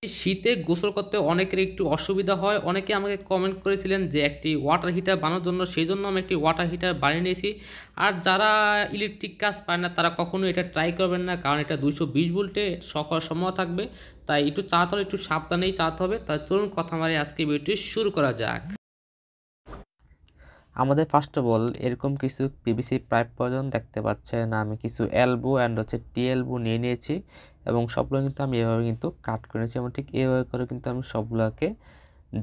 এই শীতে গোসল করতে অনেকের একটু অসুবিধা হয়। অনেকে আমাকে কমেন্ট করেছিলেন যে একটি ওয়াটার হিটার বানানোর জন্য, সেইজন্য আমি একটি ওয়াটার হিটার বানিয়ে নিয়েছি। আর যারা ইলেকট্রিক কাজ পারে না তারা কখনোই এটা ট্রাই করবেন না, কারণ এটা 220 ভোল্টে সকাল সময় থাকবে। তাই একটু চালাতে হলে একটু সাবধানেই চালাতে হবে। তাই চলুন কথা মারি আজকে ভিডিওটি শুরু করা যাক। আমাদের ফার্স্ট অফ অল এরকম কিছু পিভিসি পাইপ প্রয়োজন। দেখতে পাচ্ছেন আমি কিছু এলবো অ্যান্ড টি এলবো নিয়ে নিয়েছি এবং সবগুলো কিন্তু আমি এভাবে কিন্তু কাট করে নিয়েছি এবং ঠিক এইভাবে করে কিন্তু আমি সবগুলোকে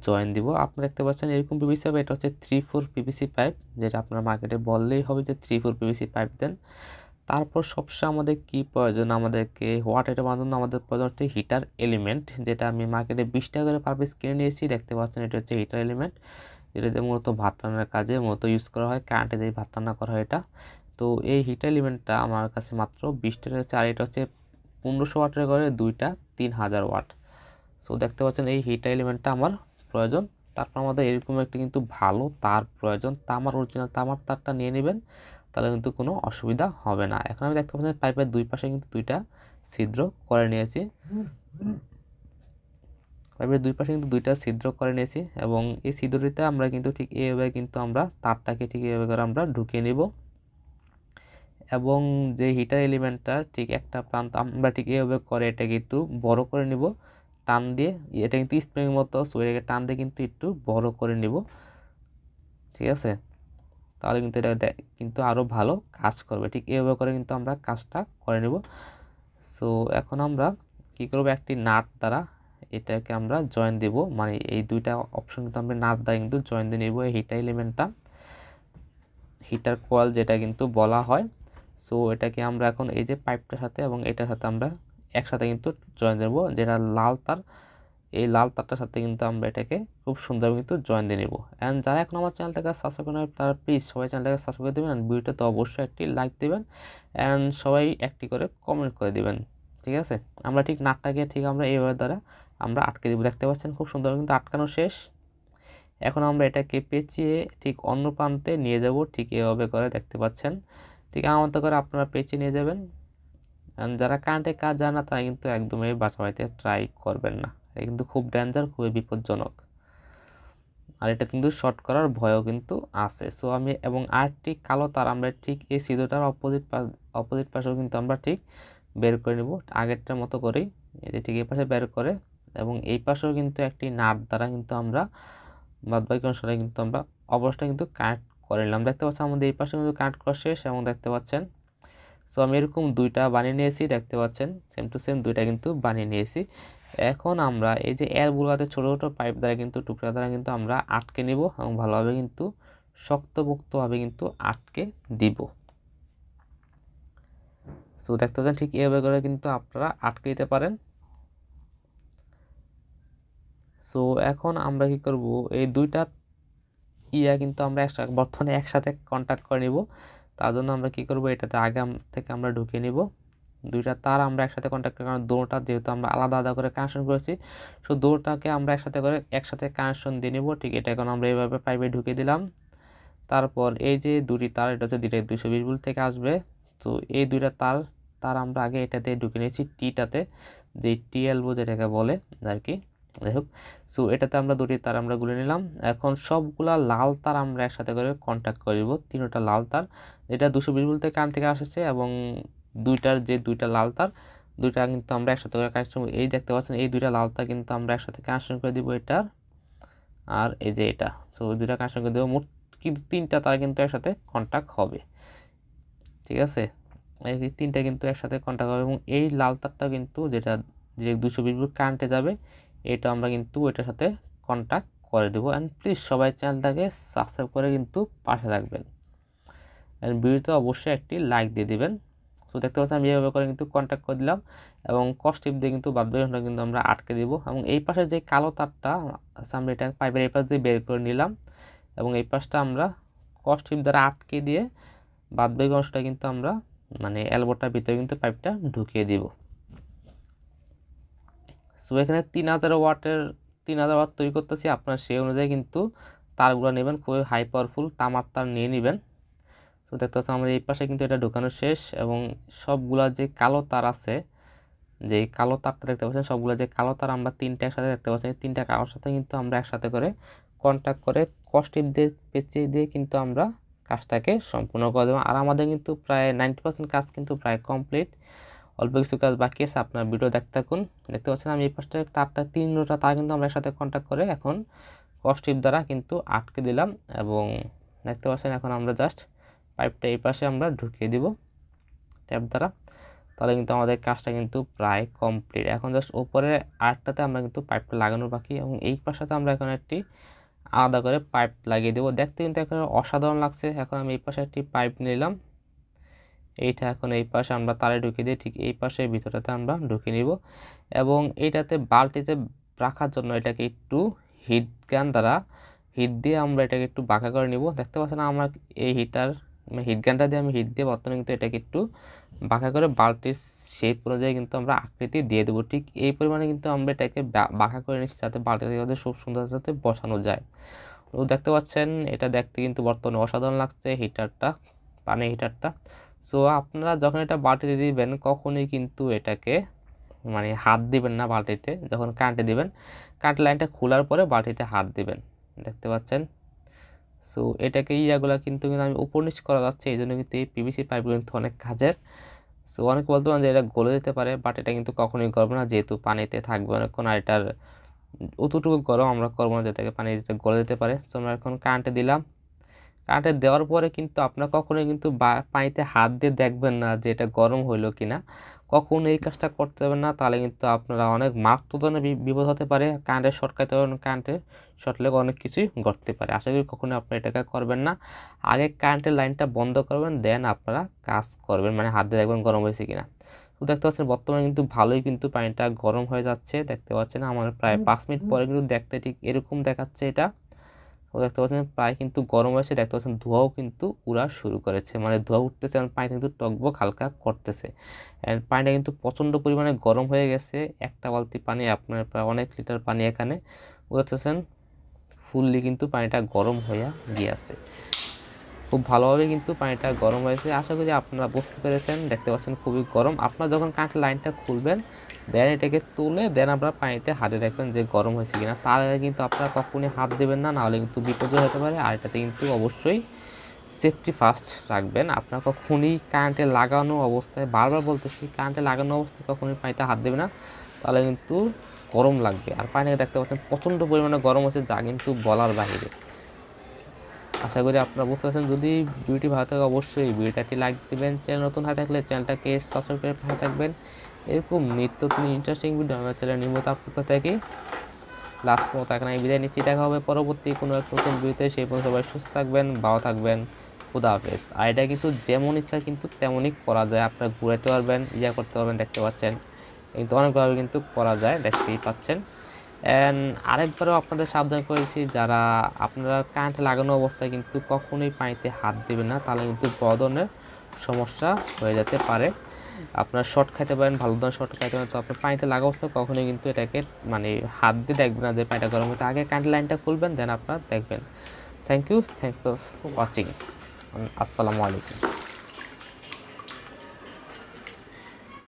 জয়েন দিব। আপনারা দেখতে পাচ্ছেন এরকম পিভিসি পাইপ, এটা হচ্ছে 3-4 পিভিসি পাইপ, যেটা আপনার মার্কেটে বললেই হবে যে 3-4 পিভিসি পাইপ দেন। তারপর সবসময় আমাদের কি প্রয়োজন, আমাদেরকে ওয়াটার হিটার বানানোর জন্য আমাদের প্রয়োজন হচ্ছে হিটার এলিমেন্ট, যেটা আমি মার্কেটে 20 টাকা করে পার পিস কিনে নিয়েছি। দেখতে পাচ্ছেন এটা হচ্ছে হিটার এলিমেন্ট, যেটাতে মূলত ভাত রান্নার কাজে মূলত ইউজ করা হয়, কারেন্টে যে ভাত রান্না করা হয় এটা। তো এই হিটার এলিমেন্টটা আমার কাছে মাত্র 20 টাকা হচ্ছে, আর এটা হচ্ছে 1500 ওয়াটের করে দুইটা 3000 ওয়াট। সো দেখতে পাচ্ছেন এই হিটার এলিমেন্টটা আমার প্রয়োজন। তারপর আমাদের এরকম একটা কিন্তু ভালো তার প্রয়োজন, তামার অরিজিনাল তামার তারটা নিয়ে নেবেন, তাহলে কিন্তু কোনো অসুবিধা হবে না। এখন আমি দেখতে পাচ্ছি পাইপের দুই পাশে কিন্তু দুইটা ছিদ্র করে নিয়েছি, পাইপের দুই পাশে কিন্তু দুইটা ছিদ্র করে নিয়েছি এবং এই ছিদ্রটিতে আমরা কিন্তু ঠিক এইভাবে কিন্তু আমরা তারটাকে ঠিক এইভাবে করে আমরা ঢুকিয়ে নিব এবং যে হিটার এলিমেন্টটা ঠিক একটা প্রান্ত আমরা ঠিক এইভাবে করে এটা কিন্তু বড় করে নিব টান দিয়ে। এটা কিন্তু স্প্রিং মতো, সো এটাকে টান দিয়ে কিন্তু একটু বড় করে নিব, ঠিক আছে? তাহলে কিন্তু এটা কিন্তু আরও ভালো কাজ করবে। ঠিক এইভাবে করে কিন্তু আমরা কাজটা করে নিব। সো এখন আমরা কি করব, একটি নাট দ্বারা এটাকে আমরা জয়েন দেব, মানে এই দুইটা অপশন কিন্তু আমরা নাট দ্বারা কিন্তু জয়েন দিয়ে নেব এই হিটার এলিমেন্টটা, হিটার কয়েল যেটা কিন্তু বলা হয়। সো এটাকে আমরা এখন এই যে পাইপটার সাথে এবং এটার সাথে আমরা একসাথে কিন্তু জয়েন দেবো, যেটা লাল তার, এই লাল তারটার সাথে কিন্তু আমরা এটাকে খুব সুন্দর কিন্তু জয়েন দিয়ে নেব। অ্যান্ড যারা এখন আমার চ্যানেলটাকে সাবস্ক্রাইব করেন তারা প্লিজ সবাই চ্যানেলটাকে সাবস্ক্রাইব করে দেবেন, ভিডিওটা তো অবশ্যই একটি লাইক দেবেন অ্যান্ড সবাই একটি করে কমেন্ট করে দেবেন, ঠিক আছে? আমরা ঠিক নাটটাকে ঠিক আমরা এইভাবে দ্বারা আমরা আটকে দেবো। দেখতে পাচ্ছেন খুব সুন্দর কিন্তু আটকানো শেষ। এখন আমরা এটাকে পেঁচিয়ে ঠিক অন্য প্রান্তে নিয়ে যাব, ঠিক এভাবে করে দেখতে পাচ্ছেন। ঠিক আমার মতো করে আপনারা পেঁচিয়ে নিয়ে যাবেন। যারা কারেন্টের কাজ জানে না তারা কিন্তু একদমই বাঁচাইতে ট্রাই করবেন না, এটা কিন্তু খুব ডেঞ্জার, খুবই বিপজ্জনক, আর এটা কিন্তু শর্ট করার ভয়ও কিন্তু আছে। সো আমি এবং আরেকটি কালো তার আমরা ঠিক এই সিধোটার অপোজিট পাশেও কিন্তু আমরা ঠিক বের করে নেব আগেরটার মতো করেই, এই যে ঠিক এই পাশে বের করে এবং এই পাশেও কিন্তু একটি নাট দ্বারা কিন্তু আমরা বাদবাকি অংশটা কিন্তু আমরা অবশ্যই কিন্তু কানেক্ট করে নিলাম। দেখতে পাচ্ছেন আমাদের এই পাশে কিন্তু কানেক্ট করা শেষ এবং দেখতে পাচ্ছেন। সো আমি এরকম দুইটা বানিয়ে নিয়েছি, দেখতে পাচ্ছেন সেম টু সেম দুইটা কিন্তু বানিয়ে নিয়েছি। এখন আমরা এই যে এরগুলোতে ছোটো ছোটো পাইপ দ্বারা কিন্তু টুকরা দ্বারা কিন্তু আমরা আটকে নিব এবং ভালোভাবে কিন্তু শক্তপোক্তভাবে কিন্তু আটকে দিব। সো দেখতে পাচ্ছেন ঠিক এভাবে করে কিন্তু আপনারা আটকে দিতে পারেন। সো এখন আমরা কি করব, এই দুইটা কিন্তু আমরা বর্তমানে একসাথে কন্ট্যাক্ট করে নিব। তার জন্য আমরা কি করব, এটাতে আগে থেকে আমরা ঢুকিয়ে নিব দুইটা তার আমরা একসাথে কন্ট্যাক্ট করার কারণে দুটোটা যেহেতু আমরা আলাদা আলাদা করে কানেকশন করেছি, সো দুটোটাকে আমরা একসাথে কানেকশন দিয়ে নিব। ঠিক এটা এখন আমরা এইভাবে পাইপে ঢুকিয়ে দিলাম। তারপর এই যে দুটি তার, এটা হচ্ছে ডিরেক্ট 220 ভোল্ট থেকে আসবে। তো এই দুইটা তার তার আমরা আগে এটাতে ঢুকিয়ে নিয়েছি টিটাতে, যে টিএলবো যেটাকে বলে আর কি, যাই হোক। সো এটাতে আমরা দুটি তার আমরা গুলে নিলাম। এখন সবগুলা লাল তার আমরা একসাথে করে কন্ট্যাক্ট করব, তিনটা লাল তার, যেটা 220 ভোল্ট থেকে কারেন্ট থেকে আসছে এবং দুইটা লাল তার দুইটা কিন্তু আমরা একসাথে করে কানেকশন, এই দেখতে পাচ্ছেন এই দুইটা লাল তার কিন্তু আমরা একসাথে কানেকশন করে দিব এটার, আর এই যে এটা। সো দুইটা কানেকশন করে দেবো, মোট কিন্তু তিনটা তার কিন্তু একসাথে কন্ট্যাক্ট হবে, ঠিক আছে? এই তিনটা কিন্তু একসাথে কন্ট্যাক্ট হবে এবং এই লাল তারটা কিন্তু যেটা যে 220 ভোল্ট কারেন্টে যাবে, এটা আমরা কিন্তু এটার সাথে কন্ট্যাক্ট করে দেবো। অ্যান্ড প্লিজ সবাই চ্যানেলটাকে সাবস্ক্রাইব করে কিন্তু পাশে থাকবেন অ্যান্ড ভিডিওতে অবশ্যই একটি লাইক দিয়ে দিবেন। সো দেখতে পাচ্ছেন আমি এইভাবে করে কিন্তু কন্ট্যাক্ট করে দিলাম এবং কস টিপ দিয়ে কিন্তু বাদ বাকি কিন্তু আমরা আটকে দিব এবং এই পাশে যে কালো তারটা আমরা এটা পাইপের এই পাশ দিয়ে বের করে নিলাম এবং এই পাশটা আমরা কস টিপ দ্বারা আটকে দিয়ে বাদ বাকি অংশটা কিন্তু আমরা মানে এলবোটার ভিতরে কিন্তু পাইপটা ঢুকিয়ে দিব। সো এখানে 3000 ওয়াট তৈরি করতেছি, আপনার সেই অনুযায়ী কিন্তু তারগুলো নেবেন, খুবই হাই পাওয়ারফুল তামার তার নিয়ে নেবেন। তো দেখতে পাচ্ছেন আমাদের এই পাশে কিন্তু এটা ঢোকানো শেষ এবং সবগুলা যে কালো তার আছে যে কালো তারটা দেখতে পাচ্ছেন, সবগুলো যে কালো তার আমরা 3টা একসাথে দেখতে পাচ্ছি, 3টা কালোর সাথে কিন্তু আমরা একসাথে করে কন্ট্যাক্ট করে কস্টিপ দিয়ে পেঁচিয়ে দিয়ে কিন্তু আমরা কাজটাকে সম্পূর্ণ করে দেবো। আর আমাদের কিন্তু প্রায় 90% কাজ কিন্তু প্রায় কমপ্লিট, অল্প কিছু কাজ বাকি আছে। আপনার ভিডিও দেখতে থাকুন। দেখতে পাচ্ছেন আমি এই পাশটা তারটা 3টা তার কিন্তু আমরা একসাথে কন্ট্যাক্ট করে এখন কস্টিপ দ্বারা কিন্তু আটকে দিলাম, এবং দেখতে পাচ্ছেন এখন আমরা জাস্ট পাইপটা এই পাশে আমরা ঢুকিয়ে দিব ট্যাপ দ্বারা, তাহলে কিন্তু আমাদের কাজটা কিন্তু প্রায় কমপ্লিট। এখন জাস্ট উপরে আটটাতে আমরা কিন্তু পাইপটা লাগানো বাকি, এবং এই পাশটাতে আমরা এখন একটি আলাদা করে পাইপ লাগিয়ে দেবো। দেখতে কিন্তু এখন অসাধারণ লাগছে। এখন আমি এই পাশে একটি পাইপ নিলাম, এইটা এখন এই পাশে আমরা তারে ঢুকিয়ে দিই, ঠিক এই পাশে ভিতরটাতে আমরা ঢুকিয়ে নিব, এবং এইটাতে বালতিতে রাখার জন্য এটাকে একটু হিট গান দ্বারা হিট দিয়ে আমরা এটাকে একটু বাঁকা করে নিব। দেখতে পাচ্ছেন আমার এই হিট গানটা দিয়ে আমি হিট দিয়ে বর্তমানে কিন্তু এটাকে একটু বাঁকা করে বালতির শেপ অনুযায়ী কিন্তু আমরা আকৃতি দিয়ে দেবো। ঠিক এই পরিমাণে কিন্তু আমরা এটাকে বাঁকা করে নিচ্ছি, যাতে বালতিতে খুব সুন্দর যাতে বসানো যায়। তো দেখতে পাচ্ছেন এটা দেখতে কিন্তু বর্তমানে অসাধারণ লাগছে হিটারটা, পানি হিটারটা। সো আপনারা যখন এটা বালতিতে দিবেন কখনোই কিন্তু এটাকে মানে হাত দিবেন না বালতিতে, যখন কারেন্টে দিবেন কারেন্ট লাইনটা খোলার পরে বালতিতে হাত দিবেন। দেখতে পাচ্ছেন। সো এটাকে ইয়াগুলো কিন্তু আমি উপর নিচ করা যাচ্ছে, এই জন্য কিন্তু এই পিভিসি পাইপগুলো কিন্তু অনেক কাজের। সো অনেকে বলতে পারেন যে এটা গলে যেতে পারে, বাট এটা কিন্তু কখনোই গলবে না, যেহেতু পানিতে থাকবে অনেকক্ষণ, আর এটার অতটুকু গরম আমরা করবো না যেটাকে পানি যেটা গলে যেতে পারে। সো আমরা এখন কারেন্টে দিলাম। কারেন্টে দেওয়ার পরে কিন্তু আপনারা কখনোই কিন্তু পানিতে হাত দিয়ে দেখবেন না যে এটা গরম হইলো কিনা, কখন এই কাজটা করতে হবে না, তাহলে কিন্তু আপনারা অনেক মারাত্মক ধরনের বিপদ হতে পারে। কারেন্টের শর্ট খাইতে পারেন, কারেন্টে শর্ট লেগে অনেক কিছুই ঘটতে পারে। আশা করি কখনোই আপনি এটাকে করবেন না। আগে কারেন্টের লাইনটা বন্ধ করবেন, দেন আপনারা কাজ করবেন, মানে হাত দিয়ে দেখবেন গরম হয়েছে কিনা। তো দেখতে পাচ্ছেন বর্তমানে কিন্তু ভালোই কিন্তু পানিটা গরম হয়ে যাচ্ছে। দেখতে পাচ্ছেন আমার প্রায় 5 মিনিট পরে কিন্তু দেখতে ঠিক এরকম দেখাচ্ছে এটা। দেখতে পাচ্ছেন প্রায় কিন্তু গরম হয়েছে, দেখতে পাচ্ছেন ধোঁয়াও কিন্তু উড়া শুরু করেছে, মানে ধোঁয়া উঠতেছে, এবং পানিটা কিন্তু টকবক হালকা করতেছে। অ্যান্ড পানিটা কিন্তু প্রচণ্ড পরিমাণে গরম হয়ে গেছে। একটা বালতি পানি আপনার প্রায় অনেক লিটার পানি এখানে, দেখতেছেন ফুললি কিন্তু পানিটা গরম হয়ে গিয়েছে। খুব ভালোভাবে কিন্তু পানিটা গরম হয়েছে, আশা করি আপনারা বুঝতে পেরেছেন। দেখতে পাচ্ছেন খুবই গরম। আপনারা যখন কারেন্টের লাইনটা খুলবেন দেন এটাকে তুলে দেন আপনারা পানিতে হাতে দেখবেন যে গরম হয়েছে কিনা। তার আগে কিন্তু আপনারা কখনই হাত দেবেন না, নাহলে কিন্তু বিপর্যয় হতে পারে। আর এটাতে কিন্তু অবশ্যই সেফটি ফার্স্ট রাখবেন। আপনারা কখনই কারেন্টে লাগানো অবস্থায়, বারবার বলতেছি, কারেন্টে লাগানো অবস্থায় কখনই পানিতে হাত দেবে না, তাহলে কিন্তু গরম লাগবে। আর পানিটা দেখতে পাচ্ছেন প্রচণ্ড পরিমাণে গরম হচ্ছে, যা কিন্তু বলার বাহিরে। আশা করি আপনারা বুঝতে পারছেন। যদি ভিডিওটি ভালো থাকে অবশ্যই ভিডিওটাকে লাইক দেবেন, চ্যানেল নতুন হয়ে থাকলে চ্যানেলটাকে সাবস্ক্রাইব করে পাশে থাকবেন। এরকম নিত্য নতুন ইন্টারেস্টিং ভিডিও আমার চ্যানেলে নিয়মিত আপলোড করে থাকি। লাস্ট মতো এখানে আমি বিদায় নিচ্ছি, দেখা হবে পরবর্তী কোনো এক নতুন ভিডিওতে। সেই পর্যন্ত সবাই সুস্থ থাকবেন, ভালো থাকবেন, খুদা হাফেজ। আর এটা কিন্তু যেমন ইচ্ছা কিন্তু তেমনই করা যায়, আপনারা ঘুরাতে পারবেন, করতে পারবেন। দেখতে পাচ্ছেন কিন্তু অনেকভাবে কিন্তু করা যায়, দেখতেই পাচ্ছেন। অ্যান্ড আরেকবারও আপনাদের সাবধান করেছি, যারা আপনারা কারেন্ট লাগানো অবস্থায় কিন্তু কখনোই পানিতে হাত দেবেন না, তাহলে কিন্তু বড় ধরনের সমস্যা হয়ে যেতে পারে। আপনারা শর্ট খাইতে পারেন, ভালো ধরনের শর্ট খাইতে পারেন। তো আপনার পানিতে লাগা অবস্থায় কখনোই কিন্তু এটাকে মানে হাত দিয়ে দেখবেন না যে পানিটা গরম হতে। আগে কারেন্ট লাইনটা খুলবেন, দেন আপনারা দেখবেন। Thank you for watching. আসসালামু আলাইকুম।